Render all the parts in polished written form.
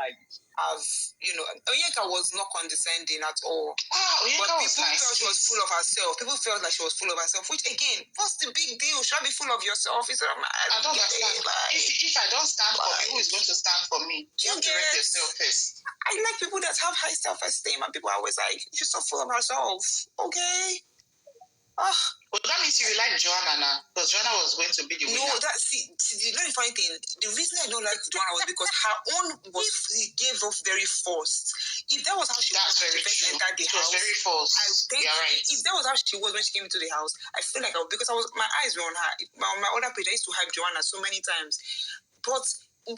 have, Onyeka was not condescending at all. But people felt she was full of herself. People felt like she was full of herself, which again, what's the big deal? Should I be full of yourself? I don't understand. If I don't stand for me, who is going to stand for me? You have to rate yourself first. I like people that have high self-esteem, and people are always like, she's so full of herself. Okay. Well, that means you like Joanna now, because Joanna was going to be the winner. No, the very funny thing, the reason I don't like Joanna was because her own gave off very forced. If that was how she was when she entered the house, it was very forced. Right. If that was how she was when she came into the house, I feel like because my eyes were on her. On my other page, I used to hype Joanna so many times, but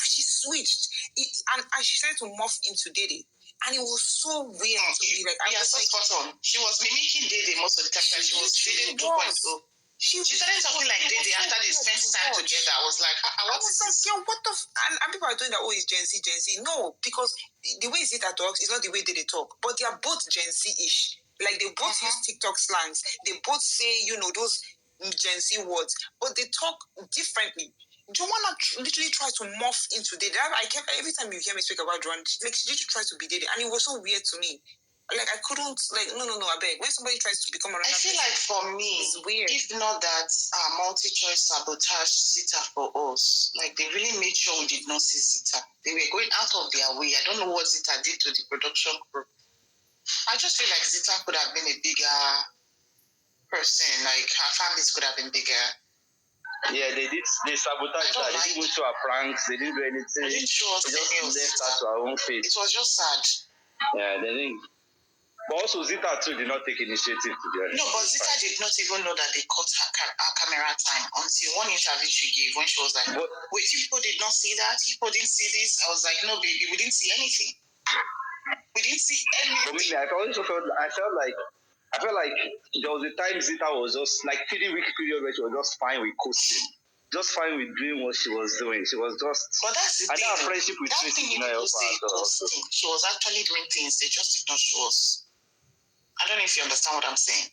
she switched, and she started to morph into Dede. And it was so weird to me. Spot on. She was mimicking Dede most of the time. She was Dede 2.0. She started talking like Dede after they spent time together. I was like, what is this? What the and people are doing that, it's Gen Z. No, because the way Zita talks is not the way Dede talk. But they are both Gen Z-ish. Like, they both use TikTok slangs. They both say, those Gen Z words. But they talk differently. Joanna literally tried to morph into Dede. Every time you hear me speak about Joanna, she literally tries to be Dede, and it was so weird to me. Like, I couldn't, no, I beg. When somebody tries to become another person, I feel like for me, it's weird. If not that multi-choice sabotage Zita for us, like, they really made sure we did not see Zita. They were going out of their way. I don't know what Zita did to the production group. I just feel like Zita could have been a bigger person. Like, her families could have been bigger. Yeah, they sabotaged her. They didn't go to her pranks. They didn't do anything. They didn't show us they just left her to her own fate. It was just sad. Yeah, they didn't. But also, Zita too did not take initiative, to be honest. No, but Zita did not even know that they cut her camera time until one interview she gave when she was like, wait, people did not see that? People didn't see this? I was like, no, baby, we didn't see anything. We didn't see anything. For me, I felt like there was a time Zita was just like 3 week period where she was just fine with coasting, just fine with doing what she was doing. She was just. But that's the thing. And her friendship with Tracy did not help her. She was actually doing things. They just did not show us. I don't know if you understand what I'm saying.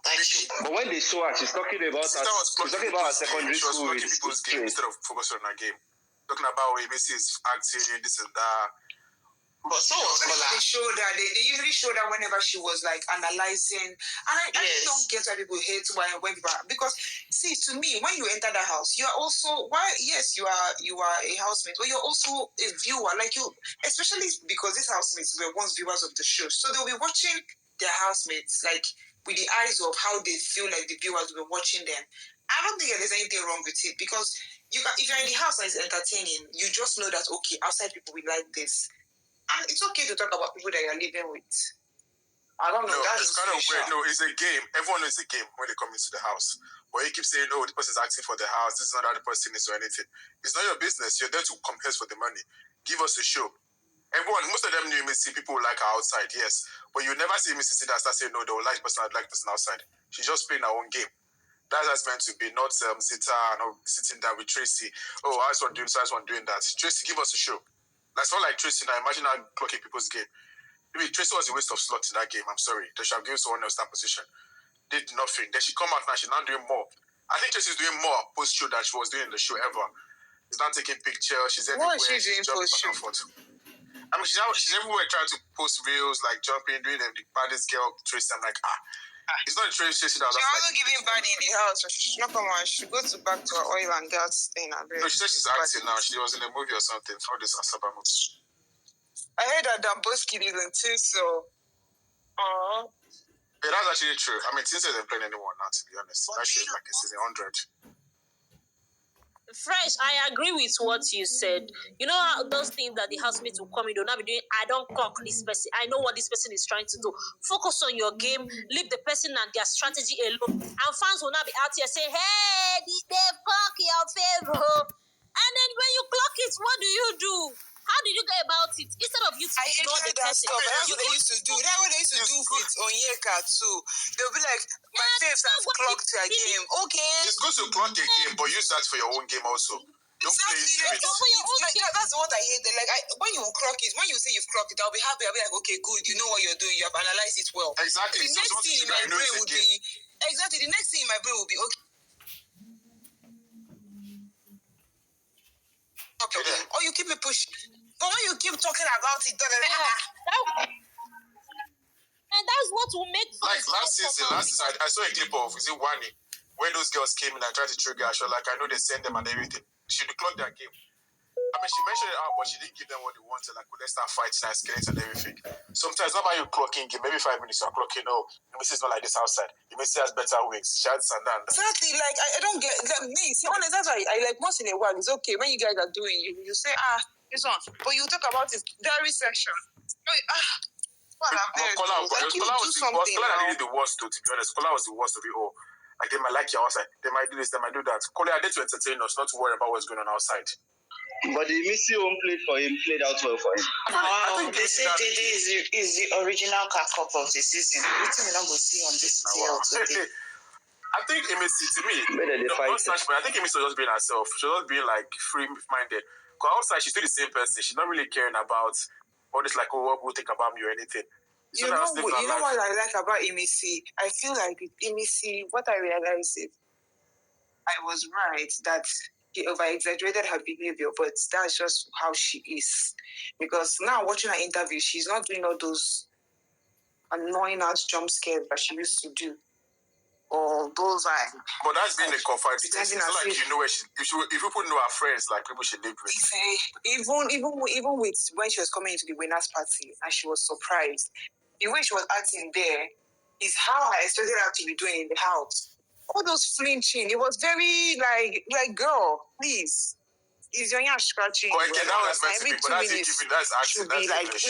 Like, but when they saw her, she's talking about her secondary school. She was with people's game instead of focusing on her game. Talking about Imisi is acting, this and that. But so was Bola. They usually show that whenever she was like analyzing, and I don't get why people hate when people are, because see, to me, when you enter the house, you are also you are a housemate, but you're also a viewer. Like, you, especially because these housemates were once viewers of the show, so they'll be watching their housemates like with the eyes of how they feel like the viewers were watching them. I don't think there's anything wrong with it, because if you're in the house and it's entertaining, you just know that okay, outside people will like this. And it's okay to talk about people that you're living with. I don't know. No, it's kind of weird. No, it's a game. Everyone knows it's a game when they come into the house. But you keep saying, the person's acting for the house. This is not how the person is or anything. It's not your business. You're there to compete for the money. Give us a show. Most of them knew Imisi. People will like her outside, yes. But you never see Imisi sit there and start saying, no, they will like person, I'd like person outside. She's just playing her own game. That's how it's meant to be. Not Zita and sitting down with Tracy. Oh, I just want doing so, I just want doing that. Tracy, give us a show. That's not like Tracy now. Imagine her clocking people's game. Maybe Tracy was a waste of slots in that game. I'm sorry. They should have given someone else that position. Did nothing. Then she come out now. She's not doing more. I think Tracy's doing more post-show than she was doing in the show ever. She's not taking pictures. She's everywhere. What is she doing post-show? I mean, she's everywhere trying to post reels, like jumping, doing the baddest girl Tracy. I'm like, it's not Tracy that was she's also giving body in the house. She's not come on. She goes back to her oil and gas thing. No, she said she's acting now. She was in a movie or something. All this Asaba movie. I heard that Damboski didn't too, so. Yeah, that's actually true. I mean, since they're playing anyone now, to be honest. That show is like a season 100. Fresh, I agree with what you said. You know how those things that the housemates will come in, they'll not be doing, I don't cock this person. I know what this person is trying to do. Focus on your game, leave the person and their strategy alone. And fans will not be out here saying, hey, they've clocked your favor. And then when you clock it, what do you do? How did you go about it? Instead of you to ignore the person. That's what they used to do. That's what they used to do with Onyeka too. They'll be like, my faves have clocked their game. Okay. It's good to clock a game, but use that for your own game also. Don't play it. That's what I hate. Like, when you clock it, when you say you've clocked it, I'll be happy. I'll be like, okay, good. You know what you're doing. You have analyzed it well. Exactly. The next thing in my brain would be the next thing in my brain will be okay. Or you keep it pushing. Or when you keep talking about it, and that's what will make like last season, I saw a clip of Wani when those girls came in and tried to trigger her. She was like, I know they send them and everything. She declocked their game. I mean, she mentioned it out, but she didn't give them what they wanted. Like, let's start fighting and skating and everything. Sometimes, not about you clocking game, maybe 5 minutes you're clocking. Oh, Imisi is not like this outside. Imisi has better wings. She has this and that. Exactly. Like, I don't get me. See, honest, that's why I like once in a while. It's okay when you guys are doing. You say this one, but you talk about it very section. Kola was the worst, to be honest. Kola was the worst of it all. Like, they might like you outside. They might do this, they might do that. Kola, I did to entertain us, not to worry about what's going on outside. But the Imisi home played out well for him. Wow, they say Dede is the original cock-up of the season. What we not go see on this TL today? I think Imisi, to me, I think Imisi was just being herself. She was just being like free-minded. Because outside, she's still the same person. She's not really caring about all this, like, what people think about me or anything. You know what I like about Imisi? I feel like with Imisi, what I realized is I was right that she over-exaggerated her behavior, but that's just how she is. Because now watching her interview, she's not doing all those annoying ass jump scares that she used to do. Or those But that's been a confined space. It's not like you know where if people know her friends, like people should live with. Even with when she was coming into the winners party and she was surprised, the way she was acting there is how I expected her to be doing in the house. All those flinching, it was very like girl, please. Is your yash scratching? But again, that was meant to be, but that's acting. That's like, so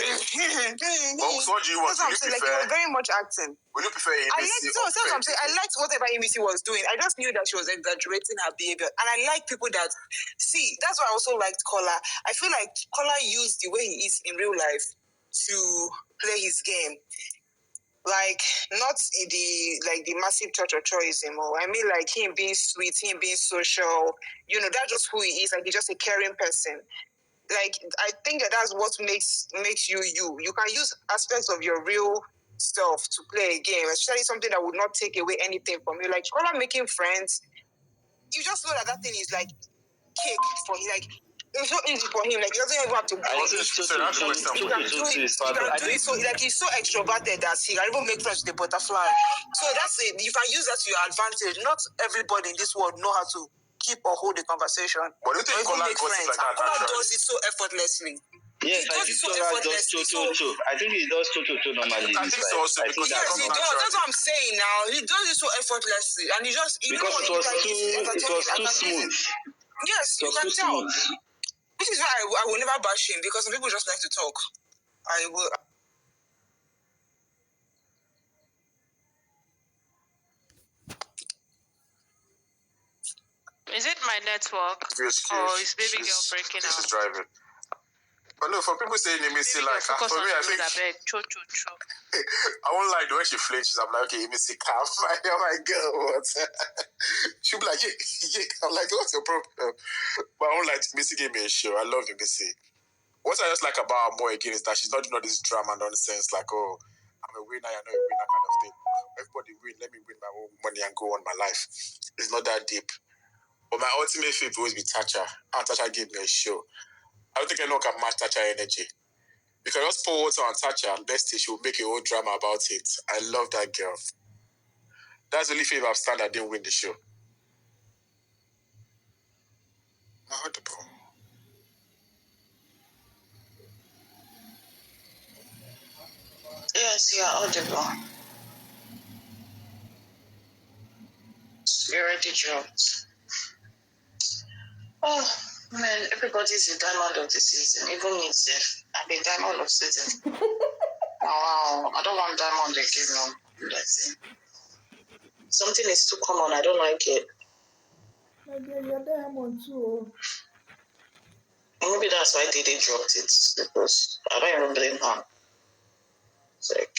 what do you want? Like, it was very much acting. Would you prefer Imisi? I liked whatever Imisi was doing. I just knew that she was exaggerating her behavior. And I like people that, see, that's why I also liked Kola. I feel like Kola used the way he is in real life to play his game. Like, not the massive choicism, or I mean, like him being sweet, him being social, that's just who he is. Like, he's just a caring person. Like, I think that's what makes you you. You can use aspects of your real self to play a game, especially something that would not take away anything from you. Like, Kola making friends, you just know that thing is like cake for him. Like, it's so easy for him. Like, he doesn't even have to play. He can do it. So, like, he's so extroverted that he can even make friends with the butterfly. So that's it. You can use that to your advantage. Not everybody in this world know how to keep or hold a conversation. But do you think Kola does it like that? Kola does it so effortlessly. Yes, I think Kola does Toto. I think he does Toto normally. I think so also because yes, he does. That's what I'm saying now. He does it so effortlessly, and he just because it was too smooth. Yes, you can tell. This is why I will never bash him, because some people just like to talk. I will. Is it my network? Or is baby girl breaking out? She's driving. But no, for people saying Imisi, like, for me, I think. I won't like the way she flinches. I'm like, okay, Imisi, calm. I'm like, girl, what? She'll be like, yeah. I'm like, what's your problem? But I won't like Imisi gave me a show. I love Imisi. What I just like about her more again is that she's not doing all this drama nonsense, like, oh, I'm a winner, you're not a winner kind of thing. Everybody win, let me win my own money and go on my life. It's not that deep. But my ultimate favorite will always be Thatcher. And Thatcher gave me a show. I don't think anyone can match Thatcher energy. Because just pour water on Thatcher and best she will make a whole drama about it. I love that girl. That's the only favor I've stand that didn't win the show. Audible. Yes, you are audible. You already dropped. Oh, man, everybody's the diamond of the season. Even me, I'm the diamond of the season. Wow, I don't want diamond again, no. That's it. Something is too common. I don't like it. You're diamond too. Maybe that's why Dede dropped it, because I don't even blame her. It's like,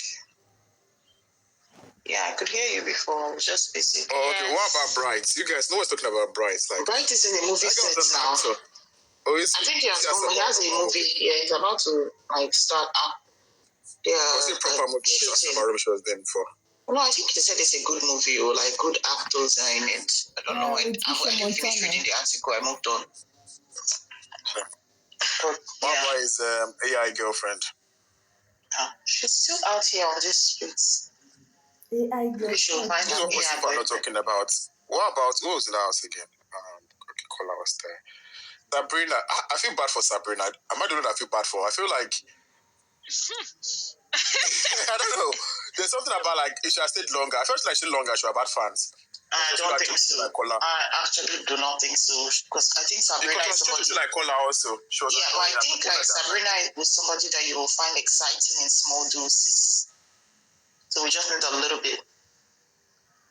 yeah, I could hear you before. I was just busy. Oh, okay. Yes. What about Bright? You guys know what's talking about Bright? Like, Bright is in the movie set now. Oh, I think he has a movie. Yeah, he's about to start up. Yeah, was it proper movie? Sabrina was there before. No, I think he said it's a good movie, or like good actors are in it. I don't know. I finished reading the article. I moved on. But What about his AI girlfriend? She's still out here on these streets. AI girl. We should find This is what most people are not talking about. What about who was in the house again? Okay, Kola was there. Sabrina. I feel bad for Sabrina. Am I the one that I feel bad for? I feel like I don't know. There's something about like if she had stayed longer. I felt like she longer. She had bad fans. I don't think so. Like Kola. I actually do not think so because I think Sabrina is somebody. Like Kola also. She was but I think like Sabrina was somebody that you will find exciting in small doses. So we just need a little bit.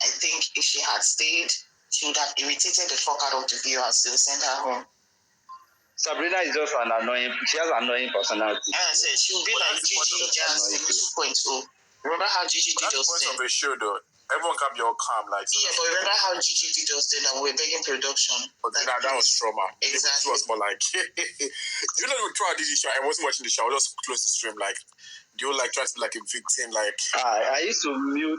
I think if she had stayed, she would have irritated the fuck out of the viewers. They would send her home. Sabrina is just an annoying. She has an annoying personality. I said she would be like Gigi just 2.0. Remember how Gigi did us then? That's the point of the show, though. Everyone can be all calm, like. Yeah, but remember how Gigi did us then, and we were begging production. But like, that was trauma. Exactly. It was more like, you know, throughout this show, I wasn't watching the show. I was just close the stream, like, do you like try to be like a victim, like? I used to mute.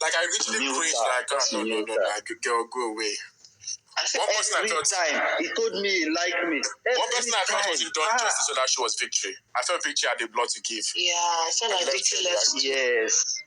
Like I literally cringed, like, no, girl, go away. One person I thought he told me he liked me. One person I thought was done justice so that she was Victory. I felt Victory had the blood to give. Yeah, I felt like Victory left. Yes.